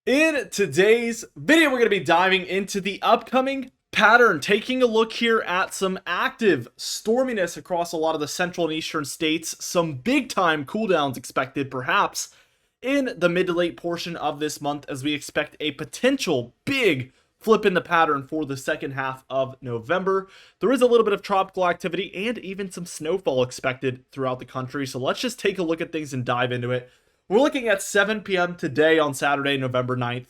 In today's video, we're going to be diving into the upcoming pattern, taking a look here at some active storminess across a lot of the central and eastern states, some big time cooldowns expected perhaps in the mid to late portion of this month, as we expect a potential big flip in the pattern for the second half of November. There is a little bit of tropical activity and even some snowfall expected throughout the country, so let's just take a look at things and dive into it. We're looking at 7 p.m. today on Saturday, November 9th.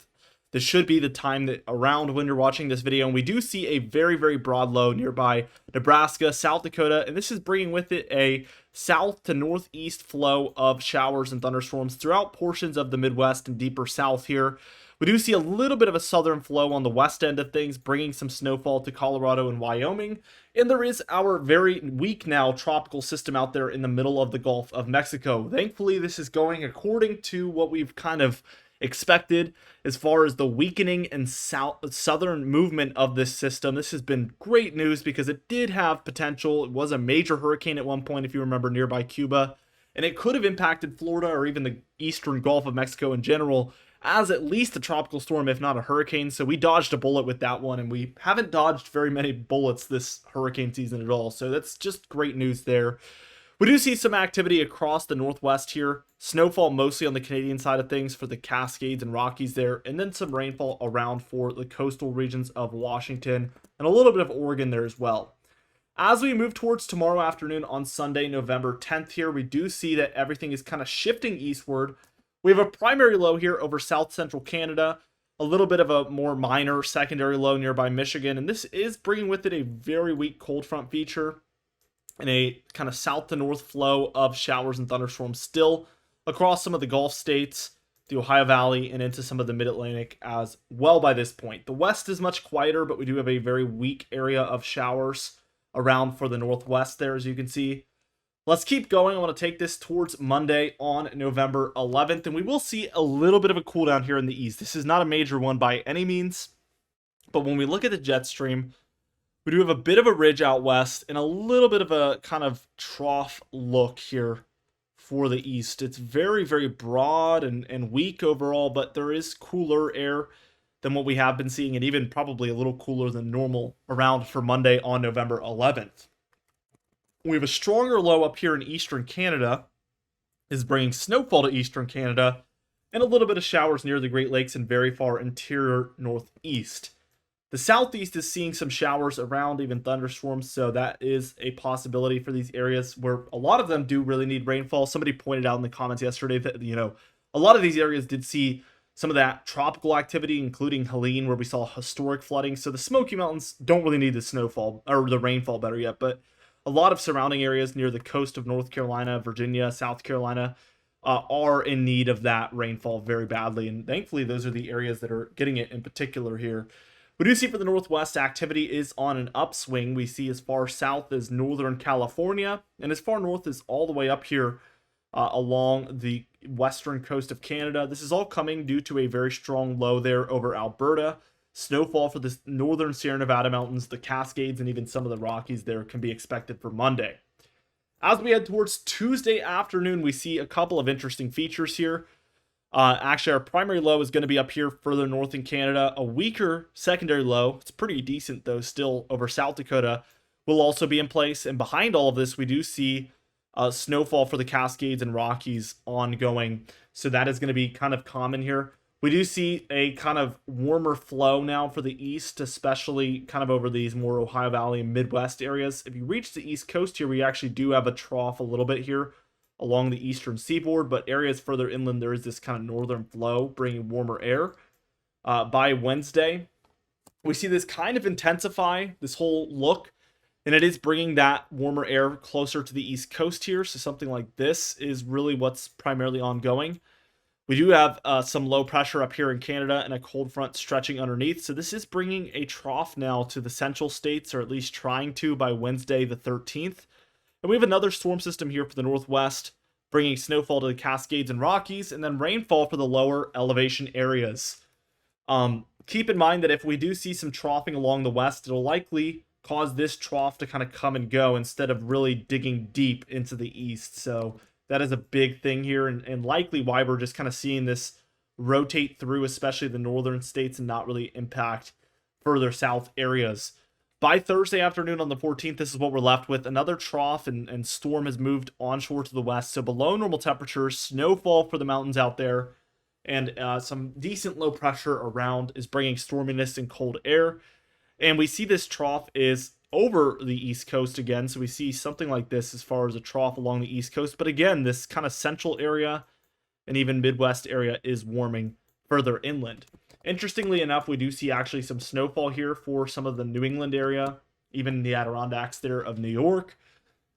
This should be the time that around when you're watching this video, and we do see a very, very broad low nearby Nebraska, South Dakota, and this is bringing with it a south to northeast flow of showers and thunderstorms throughout portions of the Midwest and deeper south here. We do see a little bit of a southern flow on the west end of things, bringing some snowfall to Colorado and Wyoming. And there is our very weak now tropical system out there in the middle of the Gulf of Mexico. Thankfully, this is going according to what we've kind of expected as far as the weakening and southern movement of this system. This has been great news because it did have potential. It was a major hurricane at one point, if you remember, nearby Cuba. And it could have impacted Florida or even the eastern Gulf of Mexico in general as at least a tropical storm, if not a hurricane. So we dodged a bullet with that one, and we haven't dodged very many bullets this hurricane season at all. So that's just great news there. We do see some activity across the Northwest here. Snowfall mostly on the Canadian side of things for the Cascades and Rockies there, and then some rainfall around for the coastal regions of Washington and a little bit of Oregon there as well. As we move towards tomorrow afternoon on Sunday, November 10th here, we do see that everything is kind of shifting eastward. We have a primary low here over south central Canada, a little bit of a more minor secondary low nearby Michigan, and this is bringing with it a very weak cold front feature and a kind of south to north flow of showers and thunderstorms still across some of the Gulf states, the Ohio Valley, and into some of the mid-Atlantic as well by this point. The west is much quieter, but we do have a very weak area of showers around for the northwest there, as you can see. Let's keep going. I want to take this towards Monday on November 11th, and we will see a little bit of a cool down here in the east. This is not a major one by any means, but when we look at the jet stream, we do have a bit of a ridge out west and a little bit of a kind of trough look here for the east. It's very, very broad and weak overall, but there is cooler air than what we have been seeing, and even probably a little cooler than normal around for Monday on November 11th. We have a stronger low up here in eastern Canada, is bringing snowfall to eastern Canada, and a little bit of showers near the Great Lakes and very far interior northeast. The southeast is seeing some showers around, even thunderstorms, so that is a possibility for these areas where a lot of them do really need rainfall. Somebody pointed out in the comments yesterday that, a lot of these areas did see some of that tropical activity, including Helene, where we saw historic flooding. So the Smoky Mountains don't really need the snowfall, or the rainfall better yet, but a lot of surrounding areas near the coast of North Carolina, Virginia, South Carolina are in need of that rainfall very badly. And thankfully, those are the areas that are getting it in particular here. We do see for the Northwest, activity is on an upswing. We see as far south as Northern California and as far north as all the way up here along the western coast of Canada. This is all coming due to a very strong low there over Alberta. Snowfall for the northern Sierra Nevada mountains, the Cascades, and even some of the Rockies there can be expected for Monday. As we head towards Tuesday afternoon, we see a couple of interesting features here. Actually, our primary low is going to be up here further north in Canada. A weaker secondary low, it's pretty decent though, still over South Dakota, will also be in place. And behind all of this, we do see snowfall for the Cascades and Rockies ongoing. So that is going to be kind of common here. We do see a kind of warmer flow now for the east, especially kind of over these more Ohio Valley and Midwest areas. If you reach the East Coast here, we actually do have a trough a little bit here along the eastern seaboard, but areas further inland, there is this kind of northern flow bringing warmer air. By Wednesday, we see this kind of intensify, this whole look, and it is bringing that warmer air closer to the East Coast here. So something like this is really what's primarily ongoing. We do have some low pressure up here in Canada and a cold front stretching underneath. So this is bringing a trough now to the central states, or at least trying to by Wednesday the 13th. And we have another storm system here for the Northwest, bringing snowfall to the Cascades and Rockies, and then rainfall for the lower elevation areas. Keep in mind that if we do see some troughing along the west, it'll likely cause this trough to kind of come and go instead of really digging deep into the east. So that is a big thing here, and likely why we're just kind of seeing this rotate through, especially the northern states, and not really impact further south areas. By Thursday afternoon on the 14th, this is what we're left with. Another trough and storm has moved onshore to the west. So below normal temperatures, snowfall for the mountains out there, and some decent low pressure around is bringing storminess and cold air. And we see this trough is over the east coast again. So we see something like this as far as a trough along the east coast. But again, this kind of central area and even Midwest area is warming further inland. Interestingly enough, we do see actually some snowfall here for some of the New England area, even the Adirondacks there of New York,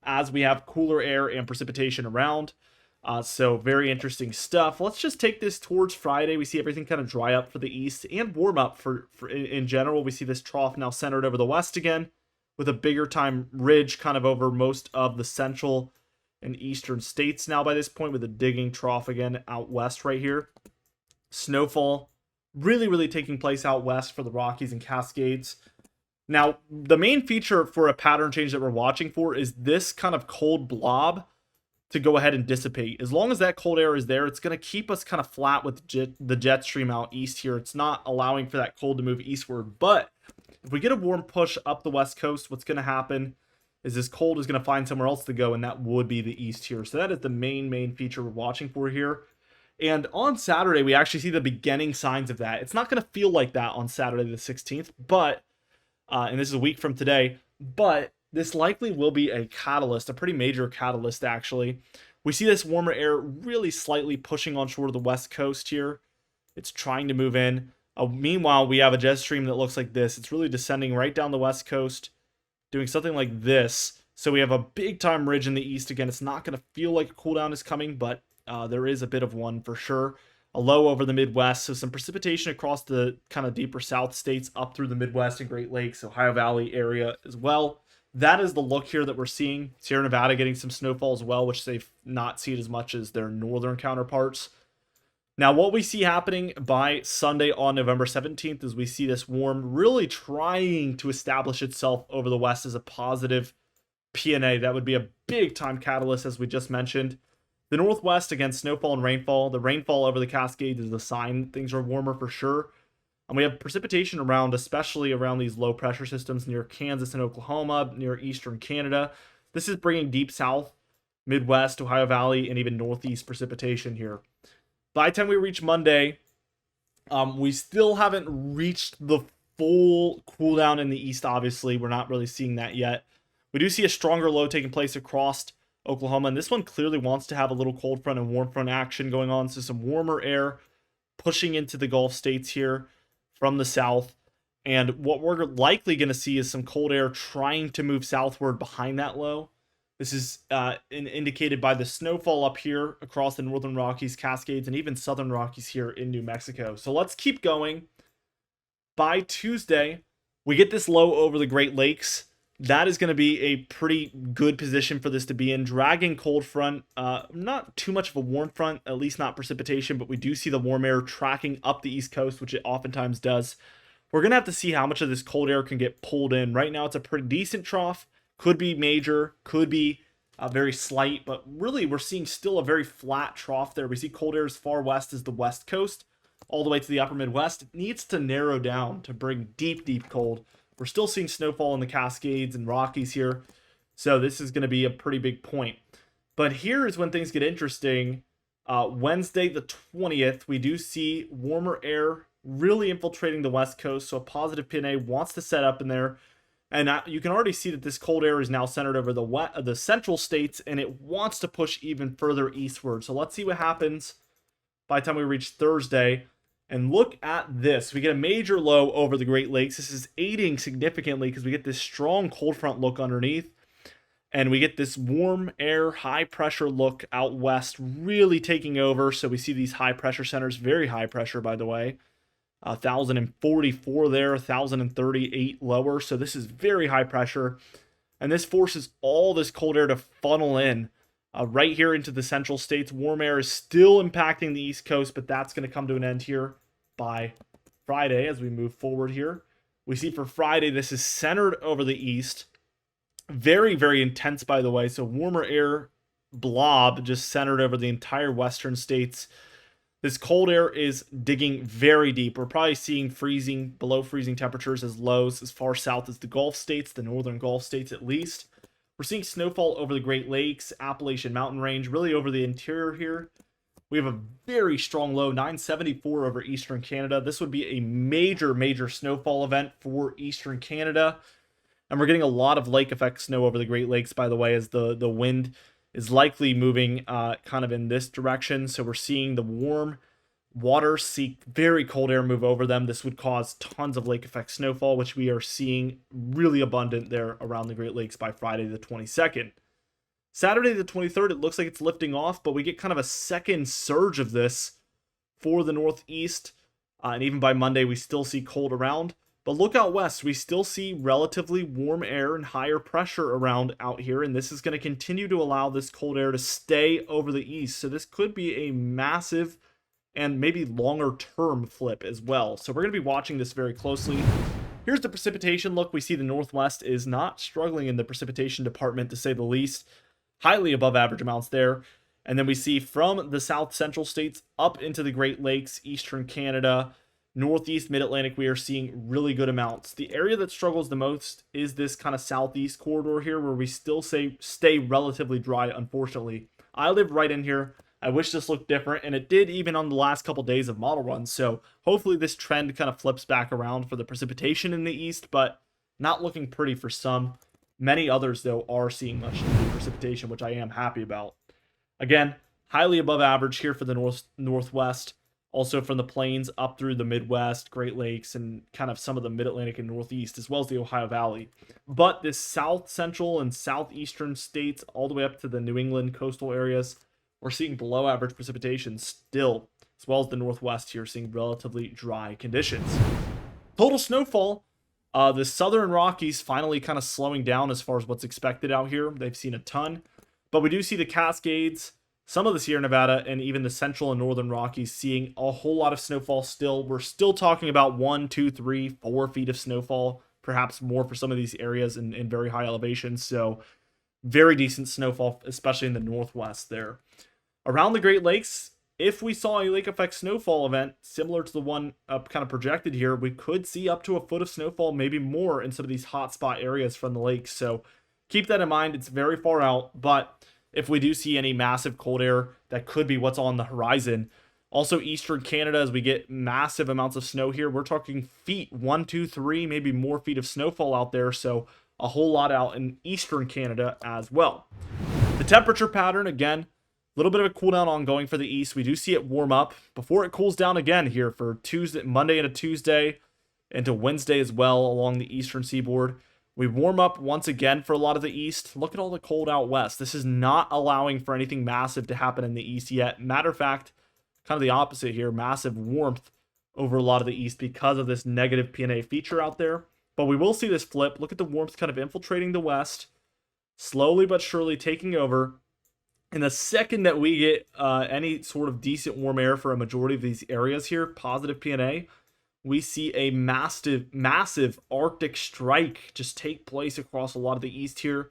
as we have cooler air and precipitation around. So very interesting stuff. Let's just take this towards Friday. We see everything kind of dry up for the east and warm up for in general. We see this trough now centered over the west again, with a bigger time ridge kind of over most of the central and eastern states now by this point, with a digging trough again out west right here. Snowfall really taking place out west for the Rockies and Cascades. Now, the main feature for a pattern change that we're watching for is this kind of cold blob to go ahead and dissipate. As long as that cold air is there, it's going to keep us kind of flat with the jet stream out east here. It's not allowing for that cold to move eastward. But if we get a warm push up the west coast, what's going to happen is this cold is going to find somewhere else to go, and that would be the east here. So that is the main feature we're watching for here. And on Saturday, we actually see the beginning signs of that. It's not going to feel like that on Saturday the 16th, but, and this is a week from today, but this likely will be a catalyst, a pretty major catalyst actually. We see this warmer air really slightly pushing onshore to the west coast here. It's trying to move in. Meanwhile, we have a jet stream that looks like this. It's really descending right down the west coast, doing something like this. So we have a big time ridge in the east. Again, it's not going to feel like a cool down is coming, but there is a bit of one for sure. A low over the Midwest, so some precipitation across the kind of deeper south states up through the Midwest and Great Lakes, Ohio Valley area as well. That is the look here that we're seeing. Sierra Nevada getting some snowfall as well, which they've not seen as much as their northern counterparts. Now, what we see happening by Sunday on November 17th is we see this warm really trying to establish itself over the west as a positive PNA. That would be a big time catalyst, as we just mentioned. The Northwest, again, snowfall and rainfall. The rainfall over the Cascades is a sign things are warmer for sure. And we have precipitation around, especially around these low pressure systems near Kansas and Oklahoma, near eastern Canada. This is bringing deep south, Midwest, Ohio Valley, and even Northeast precipitation here. By the time we reach Monday, we still haven't reached the full cool down in the east, obviously. We're not really seeing that yet. We do see a stronger low taking place across Oklahoma, and this one clearly wants to have a little cold front and warm front action going on. So some warmer air pushing into the Gulf states here from the south. And what we're likely going to see is some cold air trying to move southward behind that low. This is indicated by the snowfall up here across the northern Rockies, Cascades, and even southern Rockies here in New Mexico. So let's keep going. By Tuesday, we get this low over the Great Lakes. That is going to be a pretty good position for this to be in. Dragging cold front, not too much of a warm front, at least not precipitation, but we do see the warm air tracking up the east coast, which it oftentimes does. We're going to have to see how much of this cold air can get pulled in. Right now, it's a pretty decent trough. Could be major, could be very slight, but really we're seeing still a very flat trough there. We see cold air as far west as the west coast, all the way to the upper Midwest. It needs to narrow down to bring deep cold. We're still seeing snowfall in the Cascades and Rockies here, so this is going to be a pretty big point. But here is when things get interesting. Wednesday the 20th, we do see warmer air really infiltrating the west coast, so a positive PNA wants to set up in there. And you can already see that this cold air is now centered over the central states, and it wants to push even further eastward. So let's see what happens by the time we reach Thursday. And look at this. We get a major low over the Great Lakes. This is aiding significantly because we get this strong cold front look underneath. And we get this warm air, high pressure look out west really taking over. So we see these high pressure centers, very high pressure, by the way. 1,044 there, 1,038 lower. So this is very high pressure. And this forces all this cold air to funnel in right here into the central states. Warm air is still impacting the East Coast, but that's going to come to an end here by Friday as we move forward here. We see for Friday, this is centered over the east. Very intense, by the way. So warmer air blob just centered over the entire western states. This cold air is digging very deep. We're probably seeing freezing, below freezing temperatures as lows as far south as the Gulf states, the northern Gulf states at least. We're seeing snowfall over the Great Lakes, Appalachian Mountain Range, really over the interior here. We have a very strong low, 974 over eastern Canada. This would be a major snowfall event for eastern Canada. And we're getting a lot of lake effect snow over the Great Lakes, by the way, as the wind is likely moving kind of in this direction. So we're seeing the warm waters see very cold air move over them. This would cause tons of lake effect snowfall, which we are seeing really abundant there around the Great Lakes by Friday the 22nd. Saturday the 23rd, it looks like it's lifting off, but we get kind of a second surge of this for the Northeast. And even by Monday, we still see cold around. But look out west, we still see relatively warm air and higher pressure around out here, and this is going to continue to allow this cold air to stay over the east. So this could be a massive and maybe longer term flip as well. So we're going to be watching this very closely. Here's the precipitation look. We see the Northwest is not struggling in the precipitation department, to say the least. Highly above average amounts there. And then we see from the south central states up into the Great Lakes, eastern Canada, Northeast, Mid-Atlantic, we are seeing really good amounts. The area that struggles the most is this kind of southeast corridor here, where we still stay relatively dry, unfortunately. I live right in here. I wish this looked different, and it did even on the last couple days of model runs. So hopefully this trend kind of flips back around for the precipitation in the east, but not looking pretty for some. Many others, though, are seeing much needed precipitation, which I am happy about. Again, highly above average here for the northwest. Also from the plains up through the Midwest, Great Lakes, and kind of some of the Mid-Atlantic and Northeast, as well as the Ohio Valley. But this south central and southeastern states, all the way up to the New England coastal areas, we're seeing below average precipitation still, as well as the Northwest here, seeing relatively dry conditions. Total snowfall, the southern Rockies finally kind of slowing down as far as what's expected out here. They've seen a ton, but we do see the Cascades, some of the Sierra Nevada, and even the central and northern Rockies seeing a whole lot of snowfall still. We're still talking about 1, 2, 3, 4 feet of snowfall, perhaps more for some of these areas in very high elevations. So very decent snowfall, especially in the Northwest there. Around the Great Lakes, if we saw a lake effect snowfall event similar to the one kind of projected here, we could see up to a foot of snowfall, maybe more, in some of these hotspot areas from the lakes. So keep that in mind. It's very far out, but if we do see any massive cold air, that could be what's on the horizon. Also, eastern Canada, as we get massive amounts of snow here, we're talking feet, 1, 2, 3, maybe more feet of snowfall out there. So a whole lot out in eastern Canada as well. The temperature pattern, again, a little bit of a cool down ongoing for the east. We do see it warm up before it cools down again here for Monday into Tuesday, into Wednesday as well along the eastern seaboard. We warm up once again for a lot of the east. Look at all the cold out west. This is not allowing for anything massive to happen in the east yet. Matter of fact, kind of the opposite here. Massive warmth over a lot of the east because of this negative PNA feature out there. But we will see this flip. Look at the warmth kind of infiltrating the west, slowly but surely taking over. And the second that we get any sort of decent warm air for a majority of these areas here, positive PNA, we see a massive Arctic strike just take place across a lot of the east here.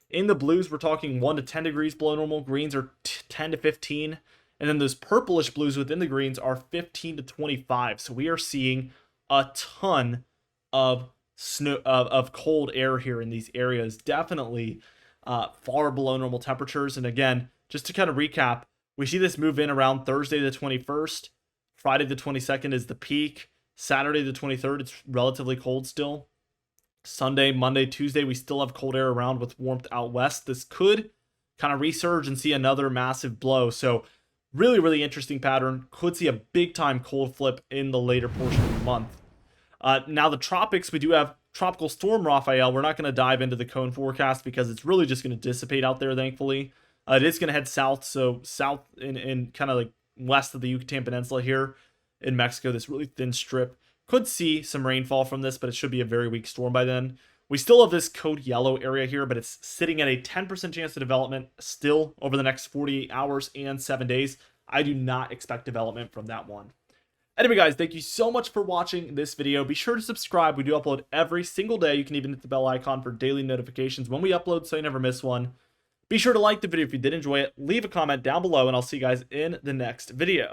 In the blues, we're talking 1 to 10 degrees below normal. Greens are 10 to 15. And then those purplish blues within the greens are 15 to 25. So we are seeing a ton of snow, of cold air here in these areas. Definitely far below normal temperatures. And again, just to kind of recap, we see this move in around Thursday the 21st. Friday the 22nd is the peak. Saturday the 23rd, it's relatively cold still. Sunday, Monday, Tuesday, we still have cold air around with warmth out west. This could kind of resurge and see another massive blow. So really interesting pattern. Could see a big time cold flip in the later portion of the month. Now the tropics, we do have Tropical Storm Raphael. We're not going to dive into the cone forecast because it's really just going to dissipate out there, thankfully. It is going to head south, so south in kind of like west of the Yucatan Peninsula here in Mexico, this really thin strip. Could see some rainfall from this, but it should be a very weak storm by then. We still have this code yellow area here, but it's sitting at a 10% chance of development still over the next 48 hours and 7 days. I do not expect development from that one. Anyway, guys, thank you so much for watching this video. Be sure to subscribe. We do upload every single day. You can even hit the bell icon for daily notifications when we upload so you never miss one. Be sure to like the video if you did enjoy it. Leave a comment down below, and I'll see you guys in the next video.